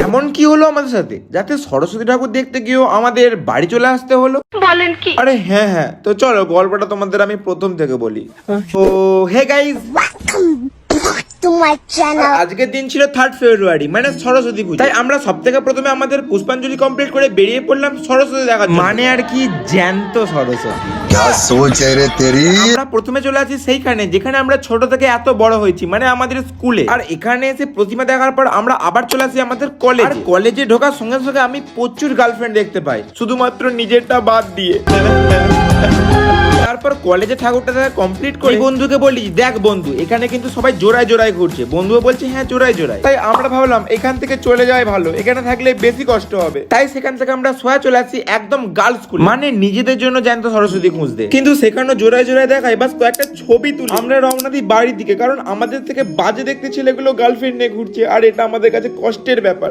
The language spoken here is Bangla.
এমন কি হলো আমাদের সাথে যাতে সরস্বতী ঠাকুর দেখতে গিয়েও আমাদের বাড়ি চলে আসতে হলো? বলেন কি? আরে হ্যাঁ, তো চলো গল্পটা তোমাদের আমি প্রথম থেকে বলি। তো হে গাইস, আজকের দিন ছিল 3 ফেব্রুয়ারি, মানে সরস্বতী পূজা। তাই আমরা সব থেকে প্রথমে আমাদের পুষ্পাঞ্জলি কমপ্লিট করে বেরিয়ে পড়লাম সরস্বতী দেখার জন্য। মানে আর কি, জ্যান্ত সরস্বতী। আমরা প্রথমে চলে আসি সেইখানে যেখানে আমরা ছোট থেকে এত বড় হয়েছি, মানে আমাদের স্কুলে। আর এখানে এসে প্রতিমা দেখার পর আমরা আবার চলে আসি আমাদের কলেজ। কলেজে ঢোকার সঙ্গে সঙ্গে আমি প্রচুর গার্লফ্রেন্ড দেখতে পাই, শুধুমাত্র নিজেরটা বাদ দিয়ে। তারপর কলেজে ঠাকুরটা দেখা কমপ্লিট করে বন্ধুকে বলি, দেখ বন্ধু, এখানে কিন্তু সবাই জোড়ায় জোড়ায় ঘুরছে। বন্ধুও বলছে হ্যাঁ জোড়ায় জোড়ায়। তাই আমরা ভাবলাম এখান থেকে চলে যাওয়াই ভালো, এখানে থাকলে বেশি কষ্ট হবে। তাই সেখান থেকে আমরা সোয়া চলে আসি একদম গার্লস স্কুল, মানে নিজেদের জন্য জ্যান্ত সরস্বতী খুঁজতে। কিন্তু সেখানেও জোড়ায় জোড়ায় দেখায়, বাস কয়েকটা ছবি তুলি আমরা রওনা দিই বাড়ির দিকে, কারণ আমাদের থেকে বাজে দেখতে ছেলেগুলো গার্লফ্রেন্ড নিয়ে ঘুরছে, আর এটা আমাদের কাছে কষ্টের ব্যাপার।